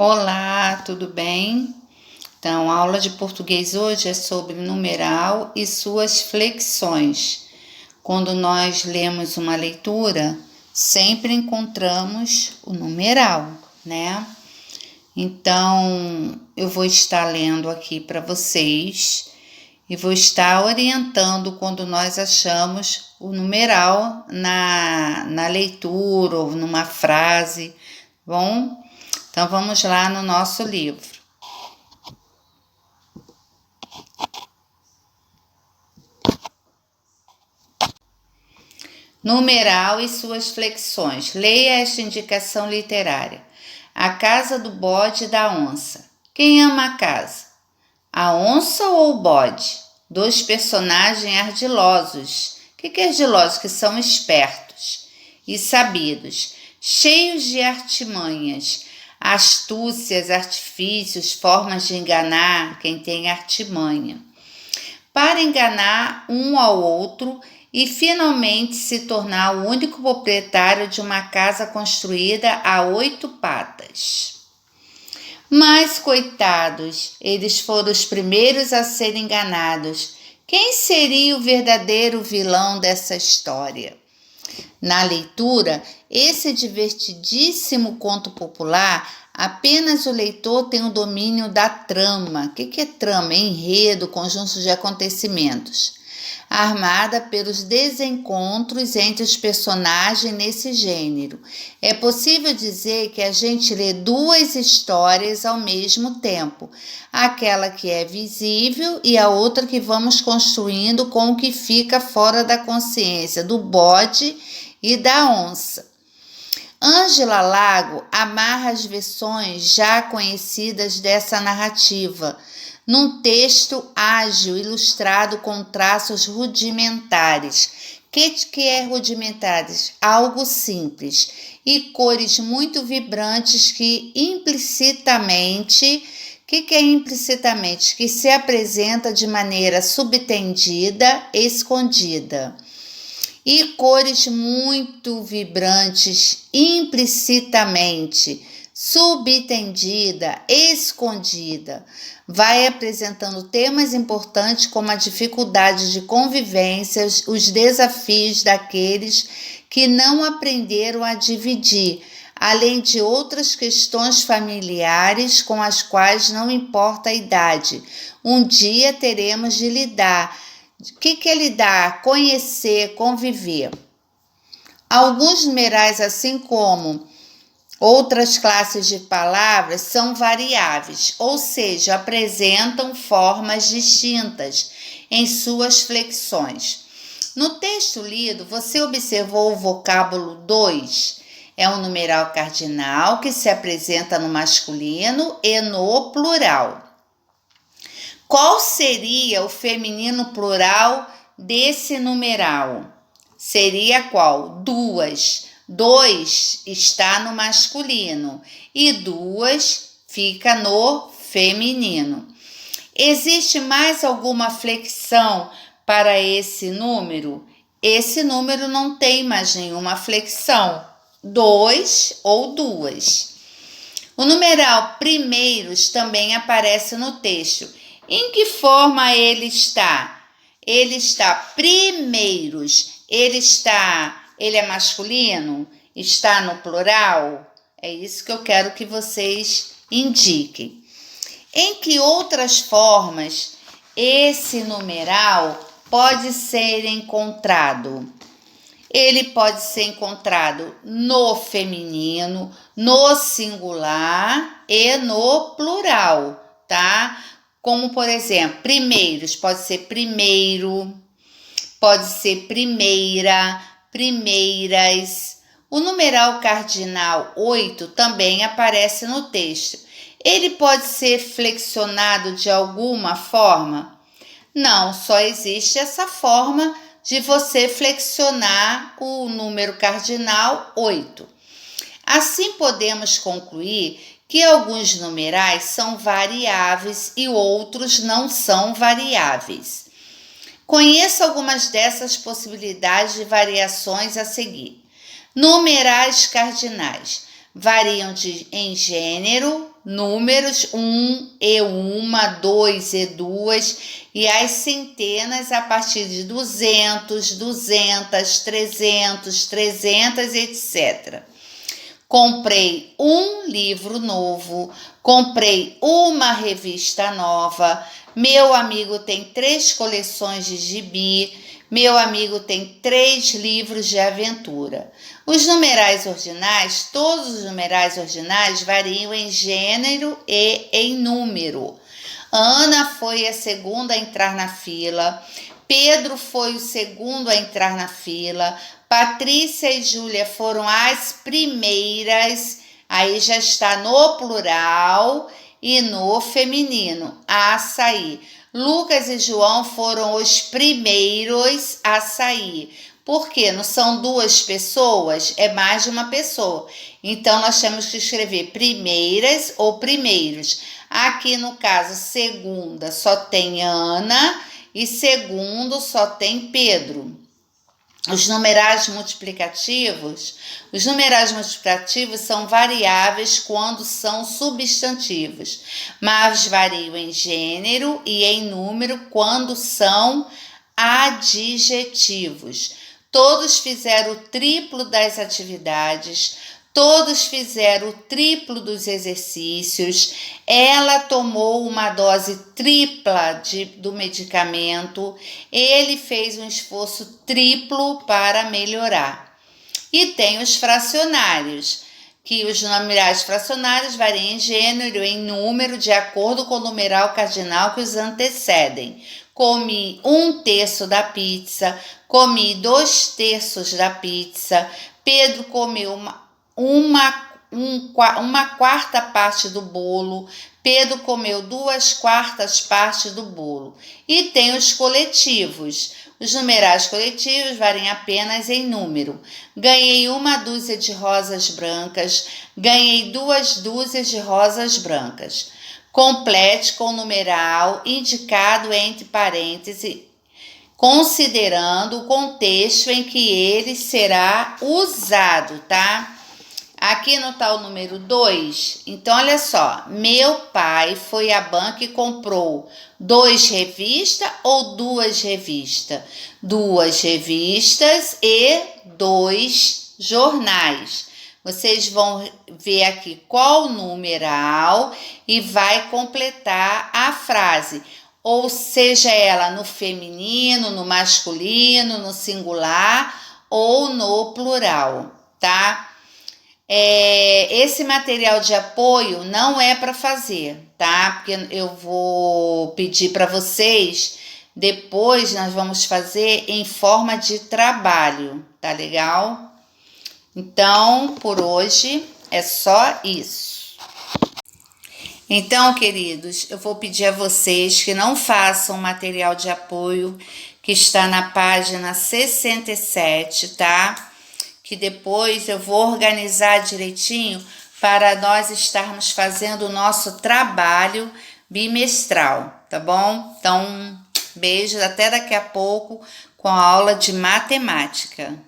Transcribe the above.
Olá, tudo bem? Então, a aula de português hoje é sobre numeral e suas flexões. Quando nós lemos uma leitura, sempre encontramos o numeral, né? Então, eu vou estar lendo aqui para vocês e vou estar orientando quando nós achamos o numeral na leitura ou numa frase, bom? Então, vamos lá no nosso livro. Numeral e suas flexões. Leia esta indicação literária. A casa do bode e da onça. Quem ama a casa? A onça ou o bode? Dois personagens ardilosos. O que é ardilosos? Que são espertos e sabidos, cheios de artimanhas, astúcias, artifícios, formas de enganar quem tem artimanha, para enganar um ao outro e finalmente se tornar o único proprietário de uma casa construída a 8 patas. Mas, coitados, eles foram os primeiros a serem enganados. Quem seria o verdadeiro vilão dessa história? Na leitura, esse divertidíssimo conto popular, apenas o leitor tem o domínio da trama. O que é trama? Enredo, conjunto de acontecimentos, armada pelos desencontros entre os personagens nesse gênero. É possível dizer que a gente lê duas histórias ao mesmo tempo, aquela que é visível e a outra que vamos construindo com o que fica fora da consciência do bode e da onça. Ângela Lago amarra as versões já conhecidas dessa narrativa num texto ágil, ilustrado com traços rudimentares. Que é rudimentares? Algo simples. E cores muito vibrantes que implicitamente... que é implicitamente? Que se apresenta de maneira subtendida, escondida. E cores muito vibrantes, implicitamente, subtendida, escondida. Vai apresentando temas importantes como a dificuldade de convivência, os desafios daqueles que não aprenderam a dividir, além de outras questões familiares com as quais não importa a idade. Um dia teremos de lidar. O que é lidar? Conhecer, conviver. Alguns numerais, assim como outras classes de palavras, são variáveis, ou seja, apresentam formas distintas em suas flexões. No texto lido, você observou o vocábulo 2. É um numeral cardinal que se apresenta no masculino e no plural. Qual seria o feminino plural desse numeral? Seria qual? Duas. 2 está no masculino e 2 fica no feminino. Existe mais alguma flexão para esse número? Esse número não tem mais nenhuma flexão. 2 ou 2. O numeral primeiros também aparece no texto. Em que forma ele está? Ele está primeiros. Ele é masculino? Está no plural? É isso que eu quero que vocês indiquem. Em que outras formas esse numeral pode ser encontrado? Ele pode ser encontrado no feminino, no singular e no plural, tá? Como, por exemplo, primeiros, pode ser primeiro, pode ser primeira, primeiras. O numeral cardinal 8 também aparece no texto. Ele pode ser flexionado de alguma forma? Não, só existe essa forma de você flexionar o número cardinal 8. Assim, podemos concluir que alguns numerais são variáveis e outros não são variáveis. Conheça algumas dessas possibilidades de variações a seguir. Numerais cardinais variam em gênero, números 1, E1, 2, E2 e as centenas a partir de 200, 200, 300, 300, etc. Comprei um livro novo, comprei uma revista nova, meu amigo tem 3 coleções de gibi, meu amigo tem 3 livros de aventura. Os numerais ordinais, todos os numerais ordinais variam em gênero e em número. Ana foi a segunda a entrar na fila, Pedro foi o segundo a entrar na fila, Patrícia e Júlia foram as primeiras, aí já está no plural e no feminino, a sair. Lucas e João foram os primeiros a sair. Por quê? Não são 2 pessoas, é mais de uma pessoa. Então, nós temos que escrever primeiras ou primeiros. Aqui, no caso, segunda só tem Ana e segundo só tem Pedro. Os numerais multiplicativos são variáveis quando são substantivos, mas variam em gênero e em número quando são adjetivos. Todos fizeram o triplo das atividades, todos fizeram o triplo dos exercícios, ela tomou uma dose tripla do medicamento, ele fez um esforço triplo para melhorar. E tem os fracionários, que os numerais fracionários variam em gênero e em número de acordo com o numeral cardinal que os antecedem. Comi 1/3 da pizza, comi 2/3 da pizza, Pedro comeu uma quarta parte do bolo, Pedro comeu 2/4 partes do bolo. E tem os coletivos. Os numerais coletivos variam apenas em número. Ganhei 1 dúzia de rosas brancas, ganhei 2 dúzias de rosas brancas. Complete com o numeral indicado entre parênteses, considerando o contexto em que ele será usado, tá? Aqui não está o número 2? Então, olha só. Meu pai foi à banca e comprou 2 revistas ou 2 revistas? 2 revistas e 2 jornais. Vocês vão ver aqui qual o numeral e vai completar a frase. Ou seja ela no feminino, no masculino, no singular ou no plural, tá? Esse material de apoio não é para fazer, tá? Porque eu vou pedir para vocês, depois nós vamos fazer em forma de trabalho, tá legal? Então, por hoje é só isso. Então, queridos, eu vou pedir a vocês que não façam material de apoio que está na página 67, tá? Que depois eu vou organizar direitinho para nós estarmos fazendo o nosso trabalho bimestral, tá bom? Então, beijo, até daqui a pouco com a aula de matemática.